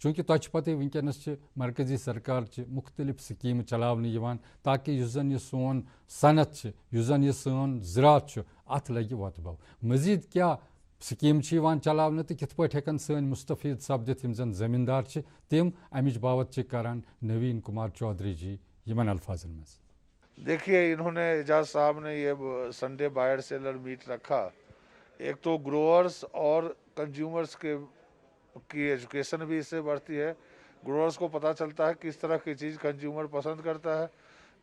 چونکہ تۄہہِ پتہ ونکیٚنس چھِ مرکزی سرکار چہِ مختلف سکیٖمہٕ چلاونہٕ یِوان تاکہ یُس زن یہِ سون صنعت چھِ یُس زن یہِ سون زراعت چھُ اتھ لگہِ وۄتہٕ بو مزید کیاہ سکیٖم چھِ یِوان چلاونہٕ تہٕ کِتھ پٲٹھۍ ہٮ۪کن سٲنۍ مستفید سپدِتھ یِم زن زمیٖندار چھِ تِم امِچ باوت چھِ کران نوین کمار چودھری جی یِمن الفاظن منٛز. دیکھیے انہوں نے اعجاز صاحب نے یہ سنڈے بائر سیلر میٹ رکھا. ایک تو گروورس اور کنزیومرس کی ایجوکیشن بھی اس سے بڑھتی ہے. گروورس کو پتہ چلتا ہے کس طرح کی چیز کنزیومر پسند کرتا ہے.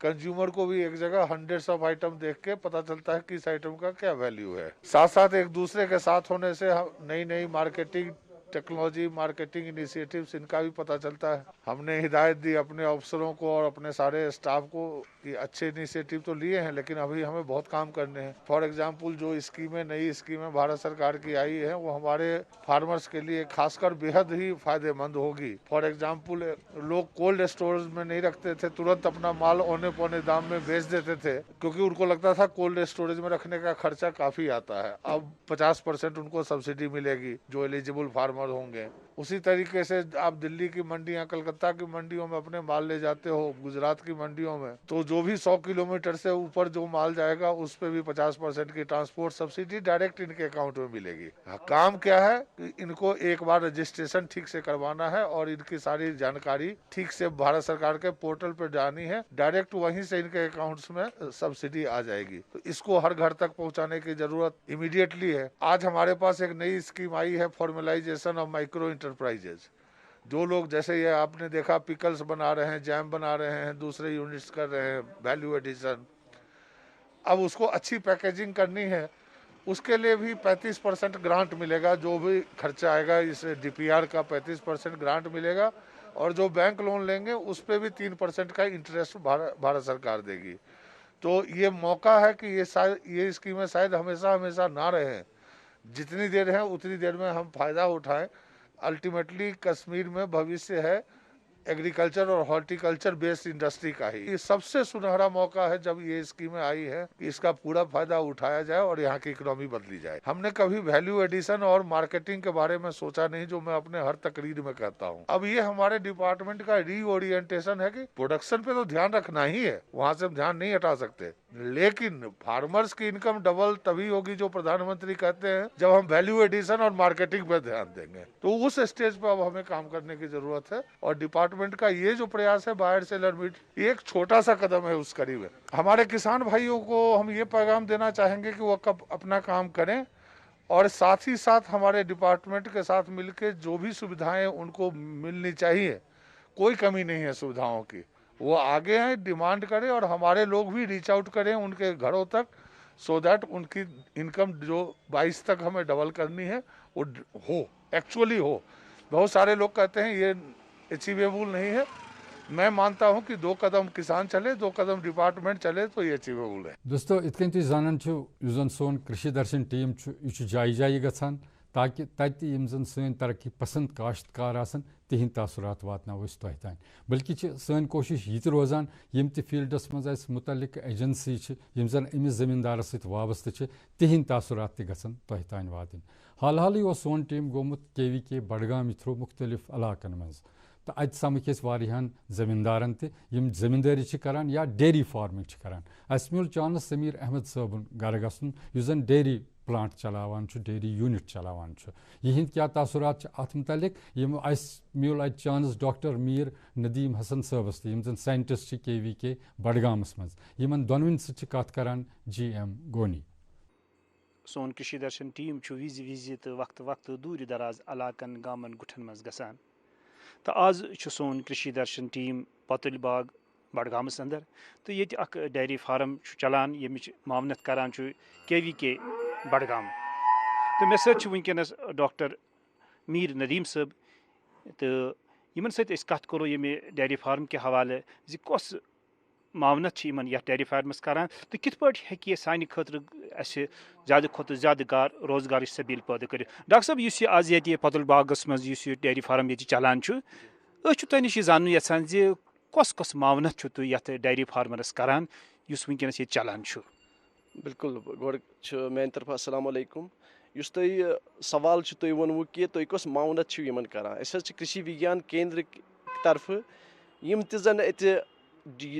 کنزیومر کو بھی ایک جگہ ہنڈریڈس آف آئٹم دیکھ کے پتہ چلتا ہے کہ اس آئٹم کا کیا ویلیو ہے. ساتھ ساتھ ایک دوسرے کے ساتھ ہونے سے نئی نئی مارکیٹنگ ٹیکنالوجی مارکیٹنگ انیشیٹیوز ان کا بھی پتہ چلتا ہے. ہم نے ہدایت دی اپنے افسروں کو اور اپنے سارے اسٹاف کو کہ اچھے انیشیٹیو تو لیے ہیں لیکن ابھی ہمیں بہت کام کرنے ہیں. فار ایگزامپل جو اسکیمیں نئی اسکیمیں بھارت سرکار کی آئی ہیں وہ ہمارے فارمرز کے لیے خاص کر بےحد ہی فائدہ مند ہوگی. فار ایگزامپل لوگ کولڈ اسٹورز میں نہیں رکھتے تھے, ترنت اپنا مال اونے پونے دام میں بیچ دیتے تھے کیونکہ ان کو لگتا تھا کولڈ اسٹوریج میں رکھنے کا خرچہ کافی آتا ہے. اب 50% ان کو سبسڈی ملے گی جو ایلیجیبل فارمر ہوں گے. اسی طریقے سے آپ دلی کی منڈیاں کلکتہ کی منڈیوں میں اپنے مال لے جاتے ہو, گجرات کی منڈیوں میں, تو جو بھی 100 کلومیٹر سے اوپر جو مال جائے گا اس پہ بھی 50% کی ٹرانسپورٹ سبسڈی ڈائریکٹ ان کے اکاؤنٹ میں ملے گی. کام کیا ہے کہ ان کو ایک بار رجسٹریشن ٹھیک سے کروانا ہے اور ان کی ساری جانکاری ٹھیک سے بھارت سرکار کے پورٹل پہ جانی ہے, ڈائریکٹ وہیں سے ان کے اکاؤنٹس میں سبسڈی آ جائے گی. تو اس کو ہر گھر تک پہنچانے کی ضرورت امیڈیٹلی ہے. آج ہمارے پاس ایک نئی اسکیم آئی ہے فارملائزیشن آف مائکرو انٹرپرائزز. جو لوگ جیسے یہ آپ نے دیکھا پکلز بنا رہے ہیں, جیم بنا رہے ہیں, دوسرے یونٹس کر رہے ہیں, ویلیو ایڈیشن, اب اس کو اچھی پیکیجنگ کرنی ہے. اس کے لیے بھی 35% گرانٹ ملے گا. جو بھی خرچہ آئے گا اس ڈی پی آر کا 35% گرانٹ ملے گا اور جو بینک لون لیں گے اس پہ بھی 3% کا انٹرسٹ بھارت سرکار دے گی. تو یہ موقع ہے کہ یہ اسکیمیں شاید ہمیشہ نہ رہیں, جتنی دیر ہیں اتنی دیر میں ہم فائدہ اٹھائیں. الٹیمیٹلی کشمیر میں بھوشیہ ہے ایگریکلچر اور ہارٹیکلچر بیسڈ انڈسٹری کا ہی. یہ سب سے سنہرا موقع ہے جب یہ اسکیمیں آئی ہے کہ اس کا پورا فائدہ اٹھایا جائے اور یہاں کی اکنامی بدلی جائے. ہم نے کبھی ویلیو ایڈیشن اور مارکیٹنگ کے بارے میں سوچا نہیں, جو میں اپنے ہر تقریر میں کہتا ہوں. اب یہ ہمارے ڈپارٹمنٹ کا ری اورینٹیشن ہے کہ پروڈکشن پہ تو دھیان رکھنا ہی ہے, وہاں سے ہم دھیان نہیں ہٹا سکتے, لیکن فارمرز کی انکم ڈبل تبھی ہوگی جو پردھان منتری کہتے ہیں جب ہم ویلیو ایڈیشن اور مارکیٹنگ پہ دھیان دیں گے. تو اس اسٹیج پہ اب ہمیں کام کرنے کی ضرورت ہے اور ڈپارٹمنٹ کا یہ جو پریاس ہے بائر سیلر میٹ, یہ ایک چھوٹا سا قدم ہے اس قریب ہے. ہمارے کسان بھائیوں کو ہم یہ پیغام دینا چاہیں گے کہ وہ اپنا کام کریں اور ساتھ ہی ساتھ ہمارے ڈپارٹمنٹ کے ساتھ مل کے جو بھی سویدھائیں ان کو ملنی چاہیے, کوئی کمی نہیں ہے سویدھاؤں کی, وہ آگے ہیں, ڈیمانڈ کریں اور ہمارے لوگ بھی ریچ آؤٹ کریں ان کے گھروں تک, سو دیٹ ان کی انکم جو 22 تک ہمیں ڈبل کرنی ہے وہ ہو, ایکچولی ہو. بہت سارے لوگ کہتے ہیں یہ اچیویبل نہیں ہے. میں مانتا ہوں کہ 2 قدم کسان چلے, 2 قدم ڈپارٹمنٹ چلے تو یہ اچیویبل ہے. دوستو ات کن تھی زانان یس زن سون کرشی درشن ٹیم یہ جائیں جائیں گھان تاکہ تت یم زن سن ترقی پسند کاشتکار آسن تہند تاثرات واتنو تہ تان. بلکہ سن کوشش یہ روزان یم تہ فیلڈس مز متعلق ایجنسی یم زن امس زمیندارس ست وابستہ تہند تاثرات تہ گھن تہ تان واتن. حال حالی سون ٹیم گومت KVK بڈگام تھرو مختلف علاقن مز تو ات سمکھ واریاہن زمیندارن تہ یم زمینداری کران یا ڈیری فارمنگ کران. اس میول چانس سمیر احمد صٲبن گھر گھن یس زن ڈیری پلانٹ چلاوان ڈیری یونٹ چلاوان یہند کیا تاثرات ات متعلق یم اس میول ات چانس ڈاکٹر میر ندیم حسن صٲبس تہ یم زن سائنٹسٹ KVK بڈگامس مز یمن دونوین ست کت کران GM گونی. سون کشی درشن ٹیم وز تو وقت دور دراز علاقن گامن گٹھن مز گسان. تو آز سون کشی درشن ٹیم پتل باغ بڈگامس اندر تو یہ اخ ڈیری فارم چلان یمچ معاونت کران KVK بڈگام. تو مے سۭتۍ چھُ ونکیٚنس ڈاکٹر میر ندیم صٲب تو یمن سۭتۍ أسۍ کتھ کرو ییٚمہِ ڈیری فارم کے حوالہٕ زِ کۄس معاونت چھِ یمن یتھ ڈیری فارمس کران تو کِتھ پٲٹھۍ ہیٚکہِ یہِ سانہِ خٲطرٕ اَسہِ زیادٕ کھۄتہٕ زیادٕ روزگارٕچ سبیٖل پٲدٕ کٔرِتھ. ڈاکٹر صٲب یُس یہِ آز ییٚتہِ پتل باغس منٛز یُس یہِ ڈیری فارم ییٚتہِ چلان چھُ أسۍ چھِ تۄہہِ نِش یہِ زانُن یژھان زِ کۄس معاونت چھُو تُہۍ یتھ ڈیری فارمرس کران یُس ونکیٚنس ییٚتہِ چلان چھُ. بالکل گۄڈٕ چھُ میانہِ طرفہٕ السلام علیکم. یُس تۄہہِ سوال چھُ تۄہہِ ووٚنوُ کہِ تُہۍ کۄس معاونت چھِو یِمن کران أسۍ حظ چھِ کೃشی وگیان کیندر طرفہٕ یِم تہِ زن اَتہِ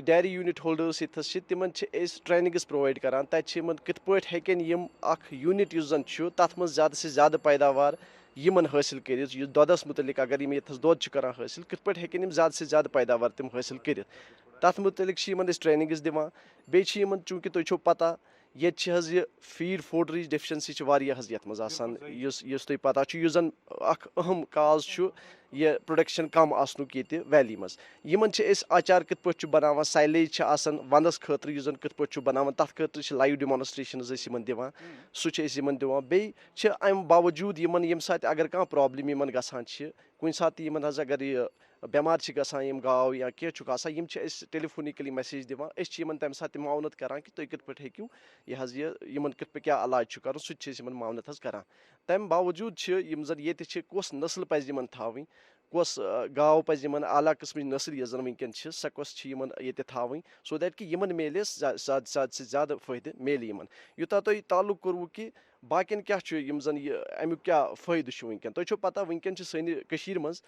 ڈیری یوٗنٹ ہولڈٲرٕس ییٚتہِ حظ چھِ تِمن چھِ أسۍ ٹریننگٕس پرووایڈ کران تَتہِ چھِ یِمن کِتھ پٲٹھۍ ہیٚکن یِم اکھ یوٗنٹ یُس زن چھُ تتھ منٛز زیادٕ سے زیادٕ پیداوار یِمن حٲصِل کٔرِتھ یُس دۄدس مُتعلق اگر یِم ییٚتہِ حظ دۄد چھِ کران حٲصِل کِتھ پٲٹھۍ ہیٚکن یِم زیادٕ سے زیادٕ پیداوار تِم حٲصِل کٔرِتھ تتھ مُتعلق چھِ یِمن أسۍ ٹریننگٕس دِوان بیٚیہِ چھِ یِمن چوٗنٛکہِ تۄہہِ چھو پتہ ییٚتہِ چھِ حظ یہِ فیٖڈ فوڈرٕچ ڈیفشنسی چھِ واریاہ حظ یتھ منٛز آسان یُس تۄہہِ پتہ چھُ یُس زن اکھ اہم کاز چھُ یہِ پروڈکشن کم آسنُک ییٚتہِ ویلی منٛز یِمن چھِ أسۍ آچار کِتھ پٲٹھۍ چھُ بناوان سایلیج چھِ آسان ونٛدس خٲطرٕ یُس زن کِتھ پٲٹھۍ چھُ بناوان تتھ خٲطرٕ چھِ لایو ڈیمانسٹریشنز أسۍ یِمن دِوان سُہ چھِ أسۍ یِمن دِوان بیٚیہِ چھِ امہِ باوجوٗد یِمن ییٚمہِ ساتہٕ اگر کانٛہہ پرابلم یِمن گژھان چھِ کُنہِ ساتہٕ تہِ یِمن حظ اگر یہِ بٮ۪مار چھِ گژھان یِم گاو یا کینٛہہ چھُکھ آسان یِم چھِ أسۍ ٹیلیفونِکلی میسیج دِوان أسۍ چھِ یِمن تمہِ ساتہٕ تہِ معاونت کران کہِ تُہۍ کِتھ پٲٹھۍ ہیٚکِو یہِ حظ یہِ یِمن کِتھ پٲٹھۍ کیاہ علاج چھُ کرُن سُہ تہِ چھِ أسۍ یِمن معاونت حظ کران تمہِ باوجوٗد چھِ یِم زن ییٚتہِ چھِ کۄس نسل پزِ یِمن تھاوٕنۍ کۄس گاو پزِ یِمن اعلیٰ قٕسمٕچ نسل یۄس زن وٕنکیٚن چھِ سۄ کۄس چھِ یِمن ییٚتہِ تھاوٕنۍ سو دیٹ کہِ یِمن میلہِ زیادٕ سے زیادٕ فٲیدٕ میلہِ یِمن یوٗتاہ تۄہہِ تعلُق کوٚروُ کہِ باقین کیاہ چھُ یِم زن یہِ امیُک کیاہ فٲیدٕ چھُ وٕنکیٚن تۄہہِ چھو پتہ وٕنکیٚن چھِ سانہِ کٔشیٖر منٛز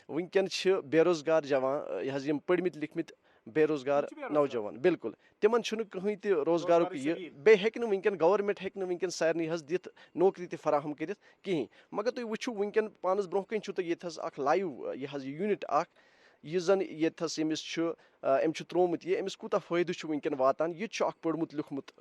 وٕنکیٚن چھِ بے روزگار جوان یہِ حظ یِم پٔرمٕتۍ لیکھمٕتۍ بے روزگار نوجوان بالکل تِمن چھُنہٕ کٕہٕنۍ تہِ روزگارُک یہِ بیٚیہِ ہیٚکہِ نہٕ وٕنکیٚن گورمینٹ ہیٚکہِ نہٕ وٕنکیٚن سارنٕے حظ دِتھ نوکری تہِ فراہم کٔرِتھ کِہینۍ مگر تُہۍ وٕچھِو وٕنکیٚن پانس برونٛہہ کَنۍ چھُو تۄہہِ ییٚتہِ حظ اکھ لایِو یہِ حظ یہِ یوٗنٹ اکھ یُس زن ییٚتہِ حظ أمِس چھُ أمۍ چھُ تروومُت یہِ أمِس کوٗتاہ فٲیدٕ چھُ وٕنکیٚن واتان یہِ تہِ چھُ اکھ پوٚرمُت لیوٗکھمُت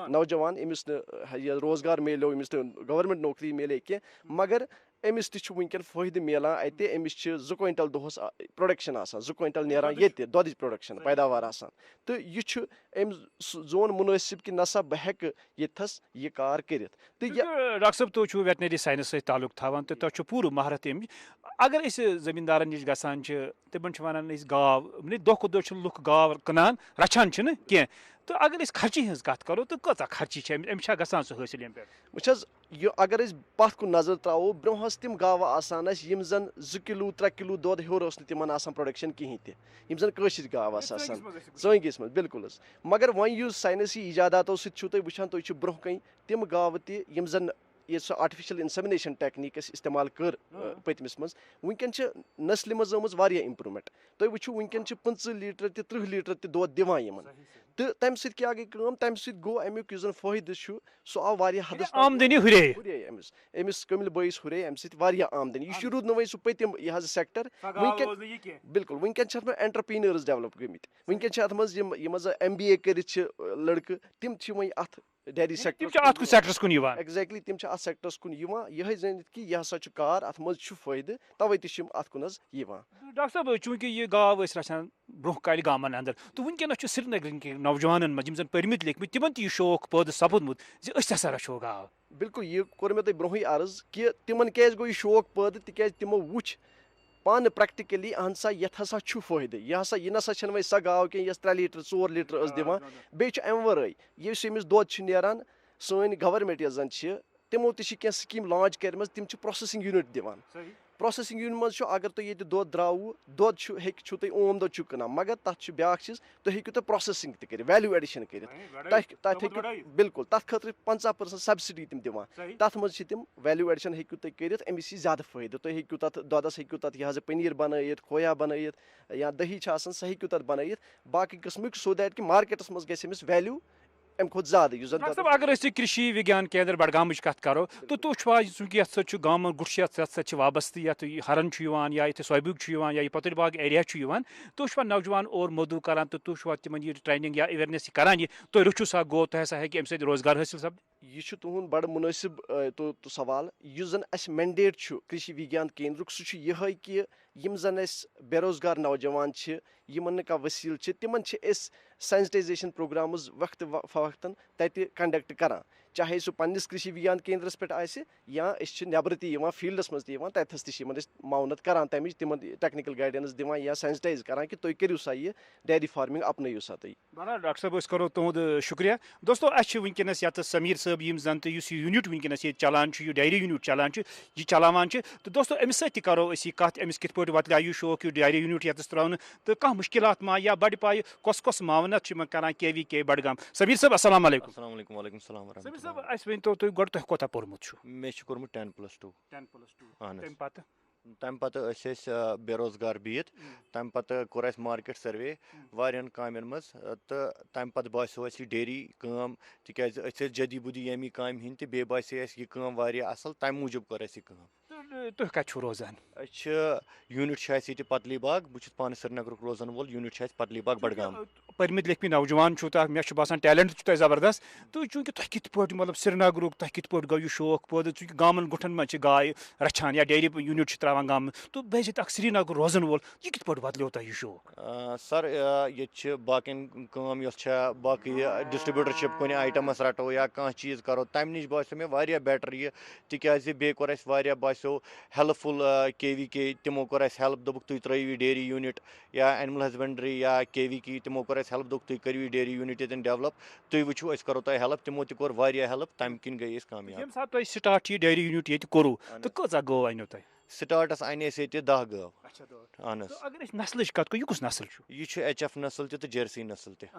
نوجوان أمِس نہٕ یہِ روزگار میلیو أمِس نہٕ گورمینٹ نوکری میلے کینٛہہ مگر أمِس تہِ چھُ وٕنکیٚن فٲیدٕ میلان اَتہِ أمِس چھِ 2 کویِنٹل دۄہس پروڈکشن آسان 2 کویِنٹل نیران ییٚتہِ دۄدٕچ پروڈکشن پیداوار آسان تہٕ یہِ چھُ أمۍ زون مُنٲسِب کہِ نسا بہٕ ہیٚکہٕ ییٚتھس یہِ کار کٔرِتھ تہٕ ڈاکٹر صٲب تُہۍ چھِو ویٹنری ساینس سۭتۍ تعلق تھاوان تہٕ تۄہہِ چھُ پوٗرٕ مہارت اَمِچ اگر أسۍ زٔمیٖندارن نِش گژھان چھِ تِمن چھِ وَنان أسۍ گاو دۄہ کھۄتہٕ دۄہ چھِ لُکھ گاو کٕنان رچھان چھِنہٕ کینٛہہ تہٕ اگر أسۍ خرچی ہٕنٛز کتھ کرو تہٕ کۭژاہ خرچی چھِ أمِس چھا گژھان سُہ حٲصِل ییٚمہِ پٮ۪ٹھ وٕچھ حظ یہِ اگر أسۍ پتھ کُن نظر تراوو برونٛہہ ٲس تِم گاوٕ آسان اَسہِ یِم زن 2 کِلوٗ 3 کِلوٗ دۄد ہیوٚر اوس نہٕ تِمن آسان پروڈکشن کِہینۍ تہِ یِم زن کٲشِر گاو آسہٕ آسان ژٲنٛگِس منٛز بالکُل حظ مگر وۄنۍ یُس ساینسی ایجاداتو سۭتۍ چھُو تُہۍ وٕچھان تُہۍ چھِو برونٛہہ کَنۍ تِم گاوٕ تہِ یِم زن یہِ سۄ آرٹِفِشل اِنسمنیشن ٹیکنیٖک اَسہِ اِستعمال کٔر پٔتمِس منٛز وٕنکیٚن چھِ نسلہِ منٛز آمٕژ واریاہ اِمپروٗمینٹ تُہۍ وٕچھِو وٕنکیٚن چھِ 25 لیٖٹر تہِ 30 لیٖٹر تہِ دۄد دِوان یِمن تہٕ تَمہِ سۭتۍ کیاہ گٔے کٲم تَمہِ سۭتۍ گوٚو امیُک یُس زن فٲیدٕ چھُ سُہ آو واریاہ حدس آمدنی ہُرے أمِس کٔمِل بٲیِس ہُرے اَمہِ سۭتۍ واریاہ آمدنی یہِ چھُ روٗد نہٕ وۄنۍ سُہ پٔتِم یہِ حظ سیکٹر وٕنکیٚن بالکل وٕنکیٚن چھِ اتھ منٛز اینٹرپرینٲرٕس ڈیولپ گٔمٕتۍ وٕنکیٚن چھِ اتھ منٛز یِم حظ MBA کٔرِتھ چھِ لٔڑکہٕ تِم چھِ وۄنۍ اتھ ڈیری سیکٹرس کُن یِوان ایگزیکٹلی تِم چھِ اتھ سیکٹرس کُن یِوان یِہے زٲنِتھ کہِ یہِ ہسا چھُ کار اتھ منٛز چھُ فٲیدٕ توے تہِ چھِ یِم اتھ کُن حظ یِوان ڈاکٹر صٲب چوٗنٛکہِ یہِ گاو ٲسۍ رچھان برونٛہہ کالہِ گامن اندر تہٕ وٕنکیٚنس چھُ سرینگرٕکۍ نوجوانن منٛز یِم زن پٔرمٕتۍ لیکھمٕتۍ تِمن تہِ یہِ شوق پٲدٕ سپُدمُت زِ أسۍ ہسا رچھو گاو بالکل یہِ کوٚر مےٚ تۄہہِ برونٛہٕے عرض کہِ تِمن کیازِ گوٚو یہِ شوق پٲدٕ تِکیازِ تِمو وُچھ پانہٕ پریکٹِکلی اہن سا یتھ ہسا چھُ فٲیدٕ یہِ نسا چھنہٕ وۄنۍ سۄ گاو کینٛہہ یۄس 3 لیٖٹر 4 لیٖٹر ٲس دِوان بیٚیہِ چھُ امہِ ورٲے یُس أمِس دۄد چھُ نیران سٲنۍ گورمینٹ یۄس زن چھِ تِمو تہِ چھِ کینٛہہ سکیٖم لانچ کٔرمٕژ تِم چھِ پروسیسنگ یوٗنٹ دِوان پروسیسنگ یوٗنٹ منٛز چھُ اگر تُہۍ ییٚتہِ دۄد درٛاوٕ دۄد چھُو تُہۍ اوم دۄد چھُو کٕنان مگر تتھ چھُ بیاکھ چیٖز تُہۍ ہیٚکِو تُہۍ پروسیسنگ تہِ کٔرِتھ ویلیوٗ ایڈِشن کٔرِتھ تتھ ہیٚکِو بالکل تتھ خٲطرٕ 50% سبسڈی تِم دِوان تتھ منٛز چھِ تِم ویلیوٗ ایڈِشن ہیٚکِو تُہۍ کٔرِتھ أمِس یی زیادٕ فٲیدٕ تُہۍ ہیٚکِو تتھ دۄدس ہیٚکِو تتھ یہِ حظ پٔنیٖر بنٲیِتھ کھویا بنٲیِتھ یا دہی چھِ آسان سۄ ہیٚکِو تتھ بنٲیِتھ باقٕے قٕسمٕکۍ سو دیٹ کہِ مارکیٹس منٛز گژھِ أمِس ویلیوٗ امہِ کھۄتہٕ زیادٕ یُس زن اگر أسۍ کೃಷಿ وِگیان کیندر بڈگامٕچ کتھ کرو تہٕ تُہۍ چھِوا چوٗنٛکہِ یتھ سۭتۍ چھُ گامن گُٹھ چھُ یتھ سۭتۍ چھِ وابستہٕ یتھ ہرن چھُ یِوان یا ییٚتہِ سوبیُک چھُ یِوان یا یہِ پتٕرۍ باغ ایریا چھُ یِوان تُہۍ چھِوا نوجوان اور موٚدوٗ کران تہٕ تُہۍ چھِوا تِمن یہِ ٹریننگ یا ایویرنیس کران یہِ تُہۍ رٔچھِو سا گوٚو تۄہہِ ہسا ہیٚکہِ امہِ سۭتۍ روزگار حٲصِل سپدِتھ یہِ چھُ تُہُنٛد بڑٕ مُنٲسِب سوال یُس زن اسہِ مینڈیٹ چھُ کೃಷಿ وِگیان کیندرُک سُہ چھُ یِہے کہِ یِم زن اسہِ بے روزگار نوجوان چھِ یِمن نہٕ کانٛہہ وسیٖلہٕ چھِ تِمن چھِ أسۍ سینسٹایزیشن پروگرامٕز وقتہٕ فوقتن تتہِ کنڈکٹ کران چاہے سُہ پننِس کೃಷಿ وِگیان کیندرس پٮ۪ٹھ آسہِ یا أسۍ چھِ نٮ۪برٕ تہِ یِوان فیٖلڈس منٛز تہِ یِوان تتھس تہِ چھِ یِمن أسۍ معاونت کران تمِچ تِمن ٹیکنِکل گایڈنس دِوان یا سینسٹایز کران کہِ تُہۍ کٔرِو سا یہِ ڈیری فارمنگ اپنٲیِو سا تُہۍ ڈاکٹر صٲب أسۍ کرو تُہُنٛد شُکریہ دوستو اَسہِ چھِ وٕنکیٚنس یتھ سمیٖر صٲب یِم زَن تہِ یُس یہِ یوٗنِٹ وٕنکٮ۪نَس ییٚتہِ چلان چھُ یہِ ڈایری یوٗنِٹ چلان چھُ یہِ چلاوان چھِ تہٕ دوستو أمِس سۭتۍ تہِ کَرو أسۍ یہِ کَتھ أمِس کِتھ پٲٹھۍ وۄتلیٛو یہِ شوق یہِ ڈایری یوٗنِٹ ییٚتَس ترٛاونہٕ تہٕ کانٛہہ مُشکلات ما یا بَڑِ پایہِ کۄس معاونت چھِ یِمن کران KVK بڈگام سمیٖر صٲب السلام علیکم. السلام علیکم. وعلیکم السلام. سمیٖر صٲب اَسہِ ؤنۍتو تُہۍ گۄڈٕ تۄہہِ کوتاہ پوٚرمُت چھُ؟ مےٚ چھُ کوٚرمُت 10+2. اہن تَمہِ پَتہٕ تَمہِ پَتہٕ ٲسۍ أسۍ بے روزگار بِہِتھ تَمہِ پَتہٕ کوٚر اَسہِ مارکیٹ سٔروے واریاہَن کامٮ۪ن منٛز تہٕ تَمہِ پَتہٕ باسیو اَسہِ یہِ ڈیری کٲم تِکیٛازِ أسۍ ٲسۍ جدی بدی ییٚمی کامہِ ہِنٛدۍ تہِ بیٚیہِ باسے اَسہِ یہِ کٲم واریاہ اَصٕل تَمہِ موٗجوٗب کٔر اَسہِ یہِ کٲم. تُہۍ کَتہِ چھُو روزان؟ أسۍ چھِ یوٗنِٹ چھُ اَسہِ ییٚتہِ پتلی باغ بہٕ چھُس پانہٕ سرینگرُک روزان وول یوٗنِٹ چھُ اَسہِ پتلی باغ بڈگام. پٔرمٕتۍ لیکھمٕتۍ نوجوان چھُو تۄہہِ مےٚ چھُ باسان ٹیلنٹ چھُ تۄہہِ زبردست تہٕ چوٗنٛکہِ تۄہہِ کِتھ پٲٹھۍ مطلب سرینگرُک تۄہہِ کِتھ پٲٹھۍ گوٚو یہِ شوق پٲدٕ چوٗنٛکہِ گامَن گُٹھن منٛز چھِ گاے رچھان یا ڈیری یوٗنِٹ چھِ ترٛاوان گامہٕ تہٕ بیٚیہِ چھِ اکھ سرینگر روزان وول یہِ کِتھ پٲٹھۍ بدلیو تۄہہِ یہِ شوق؟ سر ییٚتہِ چھِ باقین کٲم یۄس چھےٚ باقٕے ڈِسٹرٛبیوٗٹرشِپ کُنہِ آیٹمس رٹو یا کانٛہہ چیٖز کرو تَمہِ نِش باسیو مےٚ واریاہ بیٹر یہِ تِکیٛازِ بیٚیہِ کوٚر اَسہِ واریاہ باسیو ہیلٕپ فُل KVK تِمو کوٚر اَسہِ ہیلٕپ دوٚپُکھ تُہۍ ترٛٲیِو یہِ ڈیری یوٗنِٹ یا اینمل ہسبنڈری یا KVK تِمو کوٚر اَسہِ ہیلٕپ دوٚپُکھ تُہۍ کٔرِو یہِ ڈیری یوٗنِٹ ییٚتٮ۪ن ڈیولپ تُہۍ وٕچھِو أسۍ کرو تۄہہِ ہیلٕپ تِمو تہِ کوٚر واریاہ ہیلٕپ تَمہِ کِنۍ گٔے أسۍ کامیاب. ییٚمہِ ساتہٕ تۄہہِ سٹاٹ یہِ ڈیری یوٗنِٹ ییٚتہِ کوٚروٕ تہٕ کۭژاہ گٲو اَنیو تۄہہِ؟ سٹاٹس اَنہِ اَسہِ ییٚتہِ 10 گٲو. اہن حظ. اگر أسۍ نسلٕچ کتھ کرو یہِ کُس نسل چھُ؟ یہِ چھُ HF نسل تہِ تہٕ جٔرسی نسل تہِ.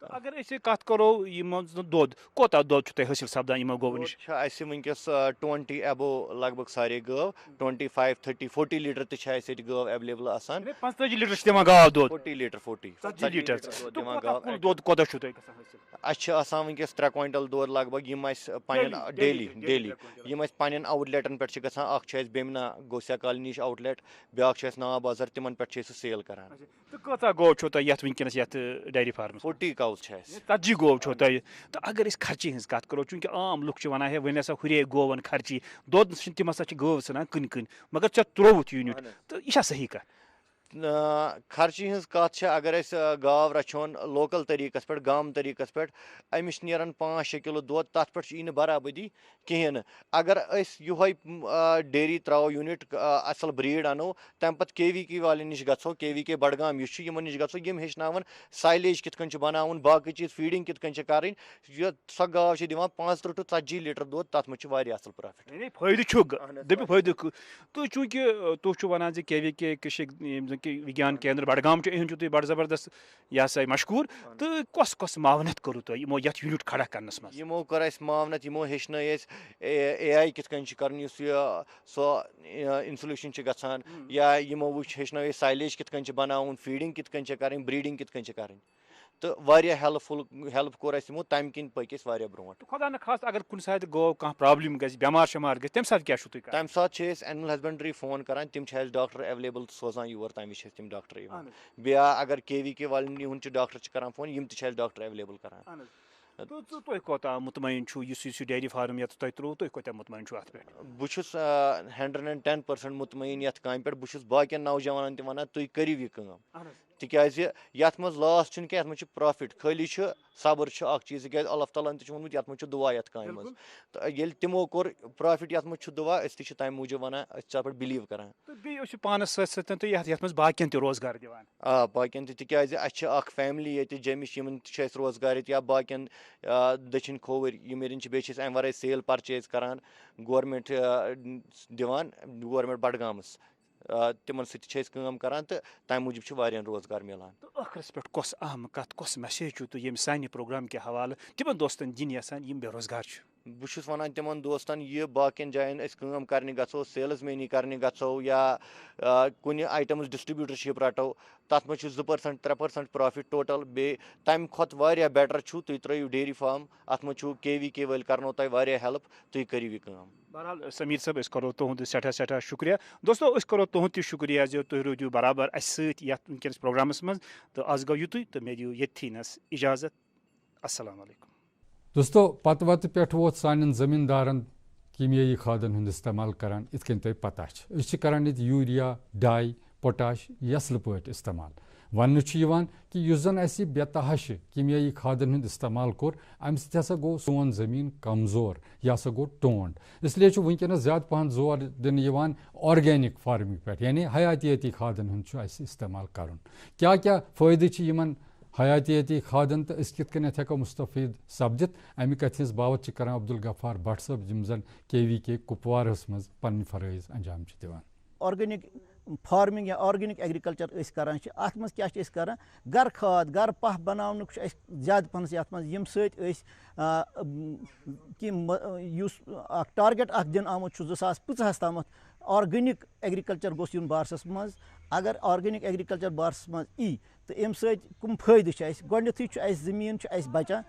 اگر أسۍ کتھ کرو یِمن دۄد کوتاہ دۄد چھُ تۄہہِ حٲصِل سپدان یِمو گٲوو نِش؟ چھِ اَسہِ وٕنکیٚس 20 ایبو لگ بگ سارے گٲو 25, 30, 40 لیٖٹر تہِ چھِ اَسہِ ییٚتہِ گٲو ایویلیبل آسان. 45 لیٖٹر چھِ دِوان گاو دۄد؟ 40 لیٖٹر 40 لیٖٹر دِوان گاو. دۄد کوتاہ چھُو تۄہہِ گژھان حٲصِل؟ اَسہِ چھِ آسان وٕنکیٚس 3 کویِنٹل دۄد لگ بگ یِم اَسہِ پنٕنٮ۪ن ڈیلی یِم اَسہِ پنٕنٮ۪ن آوُٹ لیٹن پٮ۪ٹھ چھِ گژھان. اکھ چھُ اَسہِ بیمنا گوسیا کالنی نِش آوُٹ لیٹ بیاکھ چھُ اَسہِ ناو بازر تِمن پٮ۪ٹھ چھِ أسۍ سُہ سیل کران. تہٕ کۭژاہ گٲو چھو تۄہہِ یتھ وٕنکیٚنس یتھ ڈیری فارمس؟ 40 کاوز چھِ اَسہِ. 40 گٲو چھو تۄہہِ تہٕ اگر أسۍ خرچی ہٕنٛز کتھ کرو چوٗنٛکہِ عام لُکھ چھِ ونان ہے وۄنۍ ہسا ہُرے گٲون خرچی دۄد چھِ تِم ہسا چھِ گٲو ژھٕنان کٕنۍ مگر ژےٚ ترٛووُتھ یوٗنِٹ تہٕ یہِ چھا صحیح کتھ؟ خرچی ہٕنٛز کتھ چھِ اگر أسۍ گاو رچھون لوکل طٔریٖقس پٮ۪ٹھ گامہٕ طٔریٖقس پٮ۪ٹھ أمِس چھِ نیران 5-6 کِلوٗ دۄد تتھ پٮ۪ٹھ یی نہٕ برابٔدی کِہینۍ نہٕ. اگر أسۍ یِہوے ڈیری تراوو یوٗنِٹ اصل بریٖڈ انو تمہِ پتہٕ KVK والٮ۪ن نِش گژھو KVK بڈگام یُس چھُ یِمن نِش گژھو یِم ہیٚچھناوان سایلیج کِتھ کٔنۍ چھُ بناوُن باقٕے چیٖز فیٖڈنگ کِتھ کٔنۍ چھِ کرٕنۍ. سۄ گاو چھِ دِوان 35 to 40 لیٖٹر دۄد تتھ منٛز چھُ واریاہ اصل پرافٹ. فٲیدٕ چھُ دٔپِو فٲیدٕ تہٕ چوٗنٛکہِ تُہۍ چھِو ونان زِ KVK یِم زن کہِ وِگیان کیندر بڈگام چھُ یِہُنٛد چھُو تُہۍ بڑٕ زبردست یہِ ہسا مشہوٗر تہٕ کۄس معاونت کوٚروٕ تۄہہِ یِمو یتھ یوٗنِٹ کھڑا کرنس منٛز؟ یِمو کٔر اَسہِ معاونت یِمو ہیٚچھنٲے أسۍ AI کِتھ کٔنۍ چھِ کرُن یُس یہِ سۄ انسلیوشن چھِ گژھان یا یِمو ہیٚچھنٲے أسۍ سایلیج کِتھ کٔنۍ چھِ بناوُن فیٖڈنگ کِتھ کٔنۍ چھِ کرٕنۍ بریٖڈنگ کِتھ کٔنۍ چھِ کرٕنۍ تہٕ واریاہ ہیلٕپ کوٚر اَسہِ یِمو تَمہِ کِنۍ پٔکۍ أسۍ واریاہ برونٛٹھ. خۄدا نخواستہٕ اگر کُنہِ ساتہٕ گوٚو کانٛہہ پرابلِم گژھِ بٮ۪مار شٮ۪مار گژھِ تَمہِ ساتہٕ کیاہ چھُو تُہۍ کران؟ تَمہِ ساتہٕ چھِ أسۍ اینمل ہسبنڈری فون کران تِم چھِ اَسہِ ڈاکٹر ایویلیبل سوزان یور تَمہِ وِزِ چھِ اَسہِ تِم ڈاکٹر یِوان. بیٚیہِ اگر KVK والٮ۪ن یِہُنٛد چھُ ڈاکٹر چھِ کران فون یِم تہِ چھِ اَسہِ ڈاکٹر ایویلیبل کران. تُہۍ کوتاہ مطمعین چھُو یُس یہِ ڈیری فارم یَتھ تۄہہِ ترٛووُ تُہۍ کوتاہ مطمعین چھُو اَتھ پٮ۪ٹھ؟ بہٕ چھُس 110% مطمعین یَتھ کامہِ پٮ۪ٹھ. بہٕ چھُس باقین نوجوانن تہِ وَنان تُہۍ کٔرِو یہِ کٲم تِکیازِ یَتھ منٛز لاس چھُنہٕ کینٛہہ یَتھ منٛز چھُ پرافِٹ خٲلی چھُ صبر چھُ اکھ چیٖز تِکیازِ اللہ تعالیٰ ہن تہِ چھُ ووٚنمُت یَتھ منٛز چھُ دُعا یَتھ کامہِ منٛز تہٕ ییٚلہِ تِمو کوٚر پرافِٹ یَتھ منٛز چھُ دُعا أسۍ تہِ چھِ تَمہِ موٗجوٗب وَنان أسۍ چھِ اَتھ پٮ۪ٹھ بِلیٖو کران. تہٕ بیٚیہِ ٲسِو پانَس سۭتۍ سۭتۍ تہٕ یَتھ منٛز باقین تہِ روزگار دِوان. آ باقین تہِ تِکیازِ اَسہِ چھِ اکھ فیملی ییٚتہِ جیٚمِچ یِمن تہِ چھُ اَسہِ روزگار ییٚتہِ یا باقین دٔچھِنۍ کھووٕرۍ یِم ییٚتٮ۪ن چھِ بیٚیہِ چھِ أسۍ اَمہِ وَرٲے سیل پرچیز کران گورمینٹ دِوان گورمینٹ بڈگامس تِمن سۭتۍ چھِ أسۍ کٲم کران تہٕ تَمہِ موٗجوٗب چھُ واریاہن روزگار مِلان. تہٕ ٲخرس پٮ۪ٹھ کۄس اہم کتھ کۄس میسیج چھُو تُہۍ ییٚمہِ سانہِ پروگرام کہِ حوالہٕ تِمن دوستن دِنۍ یژھان یِم بے روزگار چھِ؟ بہٕ چھُس وَنان تِمن دوستن یہِ باقین جاین أسۍ کٲم کرنہِ گژھو سیلٕز مینی کرنہِ گژھو یا کُنہِ آیٹمٕز ڈِسٹربیوٗٹرشِپ رٹو تتھ منٛز چھُ 2%, 3% پرافِٹ ٹوٹل. بیٚیہِ تَمہِ کھۄتہٕ واریاہ بیٹر چھُ تُہۍ ترٲیِو ڈیری فارم اَتھ منٛز چھُ KVK وٲلۍ کرنو تۄہہِ واریاہ ہیلٕپ تُہۍ کٔرِو یہِ کٲم. بہرحال سمیٖر صٲب أسۍ کرو تُہُنٛد سٮ۪ٹھاہ شُکریہ. دوستو أسۍ کرو تُہُنٛد تہِ شُکریہ زِ تُہۍ روٗدِو برابر اَسہِ سۭتۍ یتھ وٕنکیٚنس پروگرامس منٛز تہٕ آز گوٚو یِتُے تہٕ مےٚ دِیِو ییٚتھی نس اِجازت. السلام علیکم. دوستو پتہٕ وَتہٕ پٮ۪ٹھ ووت سانٮ۪ن زٔمیٖندارن کیٖمیٲیی کھادن ہُنٛد استعمال کران یِتھ کٔنۍ تۄہہِ پتہ چھِ أسۍ چھِ کران ییٚتہِ یوٗریا ڈاے پوٹاش اصٕل پٲٹھۍ استعمال. وننہٕ چھُ یِوان کہِ یُس زن اَسہِ بے تحاشہِ کیٖمیٲیی کھادن ہُنٛد استعمال کوٚر امہِ سۭتۍ ہسا گوٚو سون زٔمیٖن کمزور یہِ ہسا گوٚو ٹونٛڈ. اسلیے چھُ وٕنکیٚنس زیادٕ پہن زور دِنہٕ یِوان آرگینِک فارمِنٛگ پٮ۪ٹھ یعنی حیاتیٲتی کھادن ہُنٛد چھُ اَسہِ استعمال کرُن. کیٛاہ کیٛاہ فٲیدٕ چھِ یِمن حیاتیاتی کھادن تو اس کت کنیتھ ہیکو مستفید سپدت امہ کتھ ہز باوت کران عبدالغفار بٹ صٲب یم زن KVK کپوارہس مز پنن فرائض انجام دِوان. آرگینک فارمنگ یا آرگینک ایگریکلچر اس کران ات مز کیا اس کران گر کھاد گر پہ بناونک زیادہ پہنس یت مز یم سۭتۍ یُس اکھ ٹارگیٹ اکھ دن آمت 2050 تامت آرگینک ایگریکلچر گوٚژھ یُن بارسس مز. اگر آرگینک ایگریکلچر بارسس مز ای تو امہ سۭتۍ کم فٲیدٕ چھِ اَسہِ گۄڈنیٚتھٕے چھُ اَسہِ زٔمیٖن چھُ اَسہِ بچان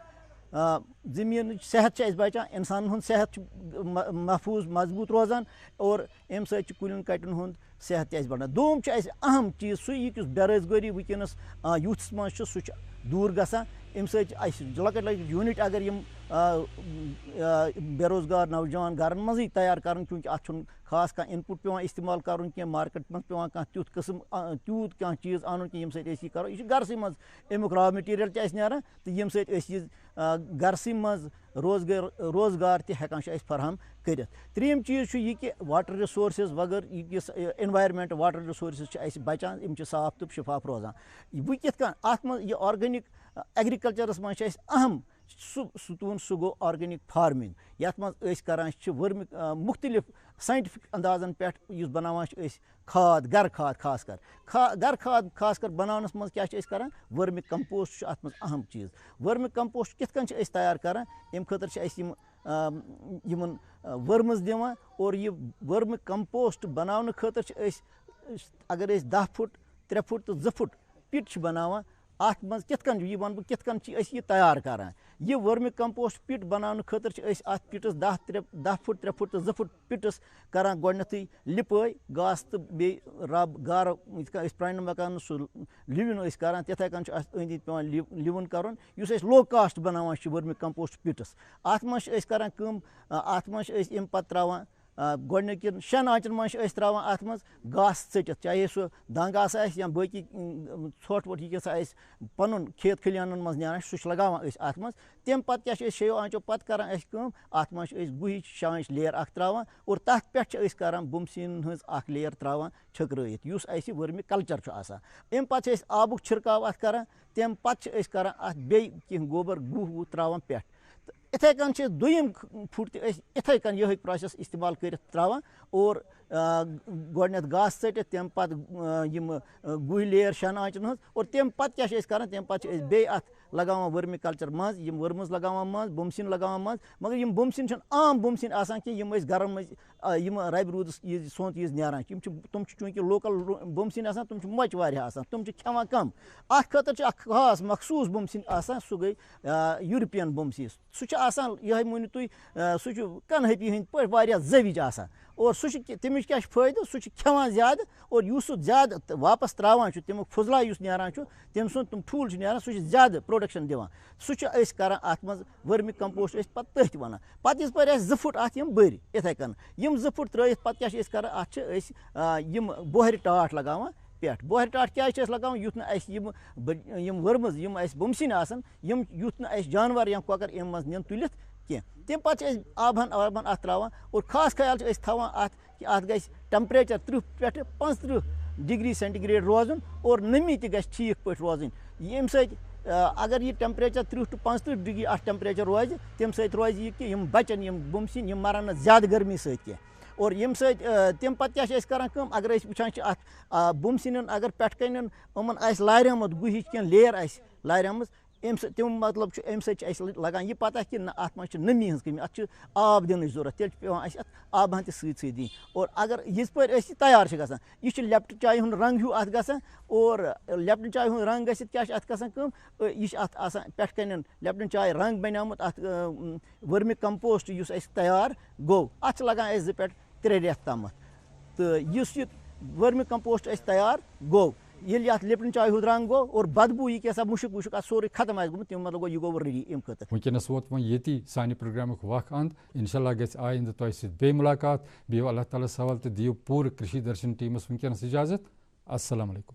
زٔمیٖنٕچ صحت چھِ اَسہِ بچان انسانن ہُنٛد صحت چھُ محفوٗظ مضبوٗط روزان اور امہِ سۭتۍ چھُ کُلٮ۪ن کٹٮ۪ن ہُنٛد صحت تہِ اَسہِ بڑان. دوٚیُم چھُ اَسہِ اہم چیٖز سُہ یُس بے روزگٲری وٕنکیٚنس یوٗتھس منٛز چھُ سُہ چھُ دوٗر گژھان. امہِ سۭتۍ اَسہِ لۄکٕٹۍ لۄکٕٹۍ یوٗنٹ اگر یِم بے روزگار نوجوان گرن منٛزٕے تیار کرن چوٗنکہِ اتھ چھُنہٕ خاص کانٛہہ انپُٹ پیٚوان استعمال کرُن کینٛہہ مارکیٹ منٛز پیٚوان کانٛہہ تیُتھ قٕسم تیوٗت کانٛہہ چیٖز انُن کینٛہہ ییٚمہِ سۭتۍ أسۍ یہِ کرو. یہِ چھُ گرسٕے منٛز امیُک را مٹیٖریل تہِ اَسہِ نیران تہٕ ییٚمہِ سۭتۍ أسۍ یہِ گرسٕے منٛز روزگار تہِ ہٮ۪کان چھِ أسۍ فراہم کٔرِتھ. ترٛیٚیِم چیٖز چھُ یہِ کہِ واٹر رِسورسز وغٲر یُس انوارمنٹ واٹر رِسورسز چھِ اَسہِ بچان یِم چھِ صاف تہٕ شِفاف روزان. وۄنۍ کِتھ کٔنۍ اتھ منٛز یہِ آرگینک ایگریکلچرس منٛز چھِ اَسہِ اہم ستوٗن سُہ گوٚو آرگینک فارمنگ یتھ منٛز أسۍ کران چھِ ؤرمہِ مختلف ساینٹفک اندازن پٮ۪ٹھ یُس بناوان چھِ أسۍ کھاد گر کھاد خاص کر گر کھاد خاص کر بناونس منٛز کیاہ چھِ أسۍ کران ؤرمہِ کمپوسٹ چھُ اتھ منٛز اہم چیٖز. ؤرمہِ کمپوسٹ کِتھ کٔنۍ چھِ أسۍ تیار کران امہِ خٲطرٕ چھِ أسۍ یِمن ؤرمٕز دِوان اور یہِ ؤرمہِ کمپوسٹ بناونہٕ خٲطرٕ چھِ أسۍ اگر أسۍ 10 فُٹ 3 فُٹ تہٕ 2 فُٹ پِٹ چھِ بناوان. اتھ منٛز کِتھ کٔنۍ یہِ وَنہٕ بہٕ کِتھ کٔنۍ چھِ أسۍ یہِ تیار کران. یہِ ؤرمہِ کمپوسٹ پِٹ بناونہٕ خٲطرٕ چھِ أسۍ اتھ پِٹس 10 فُٹ 3 فُٹ تہٕ 2 فُٹ پِٹس کران گۄڈنیٚتھٕے لِپٲے گاسہٕ تہٕ بیٚیہِ رب گارٕ یِتھ کٔنۍ أسۍ پرانٮ۪ن مکانن سُہ لِوِن ٲسۍ کران تِتھے کٔنۍ چھُ اَتھ أنٛدۍ أنٛدۍ پیٚوان لِوُن کرُن یُس أسۍ لو کاسٹ بناوان چھِ ؤرمہِ کمپوسٹ پِٹس. اتھ منٛز چھِ أسۍ کران کٲم اتھ منٛز چھِ أسۍ امہِ پتہٕ تراوان گۄڈنِکٮ۪ن 6 آنچن منٛز چھِ أسۍ تراوان اتھ منٛز گاسہٕ ژٔٹِتھ چاہے سُہ دنٛگ آسہِ اَسہِ یا باقٕے ژھۄٹھ وۄٹھ یہِ کیٛاہ اَسہِ پنُن کھیت کھٔلیانن منٛز نیران سُہ چھِ لگاوان أسۍ اتھ منٛز. تمہِ پتہٕ کیٛاہ چھِ أسۍ 6 آنچو پتہٕ کران أسۍ کٲم اتھ منٛز چھِ أسۍ گُہِچ شانٛچ لیر اکھ تراوان اور تتھ پٮ۪ٹھ چھِ أسۍ کران بُمسِنین ہٕنٛز اکھ لیر تراوان چھٔکرٲیِتھ یُس اَسہِ ؤرمہِ کلچر چھُ آسان. امہِ پتہٕ چھِ أسۍ آبُک چھِرکاو اتھ کران تمہِ پتہٕ چھِ أسۍ کران اتھ بیٚیہِ کینٛہہ گوبر گُہہ وُہ تراوان پٮ۪ٹھ. اِتھے کٔنۍ چھِ أسۍ دوٚیِم پھُٹ تہِ أسۍ اِتھے کٔنۍ یِہے پروسیس استعمال کٔرِتھ تراوان اور گۄڈنیٚتھ گاسہٕ ژٔٹِتھ تمہِ پتہٕ یِم گُہہِ لیر 6 آنچن ہٕنٛز اور تمہِ پتہٕ کیاہ چھِ أسۍ کران تمہِ پتہٕ چھِ أسۍ بیٚیہِ اتھ لگاوان ؤرمہِ کلچر منٛز یِم ؤرمٕز لگاوان منٛز بُمسِن لگاوان منٛز. مگر یِم بُمسِن چھِنہٕ عام بُمسِن آسان کینٛہہ یِم أسۍ گرن منٛز یِم ربہِ روٗدس عیٖذ سونٛتھ عیٖذ نیران چھِ تِم چھِ چوٗنٛکہِ لوکل بُمسِن آسان تِم چھِ مۄچہِ واریاہ آسان تِم چھِ کھٮ۪وان کم. اتھ خٲطرٕ چھِ اکھ خاص مخصوٗص بُمسِن آسان سُہ گٔے یوٗرپین بُمسِن. سُہ چھُ آسان یِہے مٲنِو تُہۍ سُہ چھُ کنہٕپی ہٕنٛدۍ پٲٹھۍ واریاہ زٲوِج آسان اور سُہ چھُ تمِچ کیاہ چھُ فٲیدٕ سُہ چھُ کھٮ۪وان زیادٕ اور یُس سُہ زیادٕ واپس تراوان چھُ تمیُک فضلا یُس نیران چھُ تٔمۍ سُنٛد تِم ٹھوٗل چھِ نیران سُہ چھُ زیادٕ پروڈکشن دِوان. سُہ چھِ أسۍ کران اتھ منٛز ؤرمہِ کمپوسٹ أسۍ پتہٕ تٔتھۍ ونان. پتہٕ یِژ پھِر اَسہِ 2 فُٹ اتھ یِم بٔرۍ اِتھے کٔنۍ یِم 2 فُٹ ترٲیِتھ پتہٕ کیاہ چھِ أسۍ کران اتھ چھِ أسۍ یِم بۄہرِ ٹاٹھ لگاوان پٮ۪ٹھ. بۄہرِ ٹاٹھ کیازِ چھِ أسۍ لگاوان یُتھ نہٕ اَسہِ یِم ؤرمٕز یِم اَسہِ بُمسِن آسان یُتھ نہٕ اَسہِ جانور یا کۄکر امہِ منٛز نِن تُلِتھ کینٛہہ. تمہِ پتہٕ چھِ أسۍ آبہن اتھ تراوان اور خاص خیال چھِ أسۍ تھاوان اتھ کہِ اتھ گژھِ ٹیمپریچر 30 پٮ۪ٹھ 35 ڈگری سینٹِگریڈ روزُن اور نمی تہِ گژھِ ٹھیٖک پٲٹھۍ روزٕنۍ. ییٚمہِ سۭتۍ اگر یہِ ٹیمپریچر 30 ٹُو 35 ڈگری اتھ ٹیمپریچر روزِ تمہِ سۭتۍ روزِ یہِ کہِ یِم بچن یِم بُمسِن یِم مرن نہٕ زیادٕ گرمی سۭتۍ کینٛہہ. اور ییٚمہِ سۭتۍ تمہِ پتہٕ کیاہ چھِ أسۍ کران کٲم اگر أسۍ وٕچھان چھِ اتھ بُمسِنٮ۪ن اگر پٮ۪ٹھٕ کَنٮ۪ن یِمن آسہِ لاریمُت گُہِچ کینٛہہ لیر آسہِ لاریمٕژ امہِ سۭتۍ تمیُک مطلب چھُ امہِ سۭتۍ چھِ اَسہِ لگان یہِ پتہ کہِ نہ اتھ منٛز چھِ نمی ہٕنٛز کٔمی اتھ چھِ آب دِنٕچ ضروٗرت تیٚلہِ چھِ پیٚوان اَسہِ اتھ آبہٕ ہن تہِ سۭتۍ سۭتۍ دِنۍ. اور اگر یِژ پھِر أسۍ یہِ تیار چھِ گژھان یہِ چھُ لیپٹن چایہِ ہُنٛد رنٛگ ہیوٗ اتھ گژھان اور لیپٹن چایہِ ہُنٛد رنٛگ گٔژھِتھ کیاہ چھِ اتھ گژھان کٲم یہِ چھِ اتھ آسان پٮ۪ٹھٕ کَنٮ۪ن لیپٹن چاے رنٛگ بنیومُت اتھ ؤرمہِ کمپوسٹ یُس اَسہِ تیار گوٚو اتھ چھِ لگان اَسہِ 2 پٮ۪ٹھ 3 رٮ۪تھ تامتھ. تہٕ یُس یہِ ؤرمہِ کمپوسٹ اَسہِ تیار گوٚو ییٚلہِ اتھ لِپٹن چاے ہُنٛد رنٛگ گوٚو اور بدبوٗ یہِ کیٛاہ سا مُشُک وُشُک اتھ سورُے ختم آسہِ گوٚمُت تمیُک مطلب گوٚو یہِ گوٚو ریڈی امہِ خٲطرٕ. وٕنکیٚنس ووت وۄنۍ ییٚتی سانہِ پروگرامُک وق اند انشاءاللہ گژھِ آیندٕ تۄہہِ سۭتۍ بیٚیہِ مُلاقات. بِہِو اللہ تعالیٰ ہس حوالہٕ تہٕ دِیِو پوٗرٕ کٔشیٖر درشن ٹیٖمس وٕنکیٚنس اِجازت. السلام علیکم.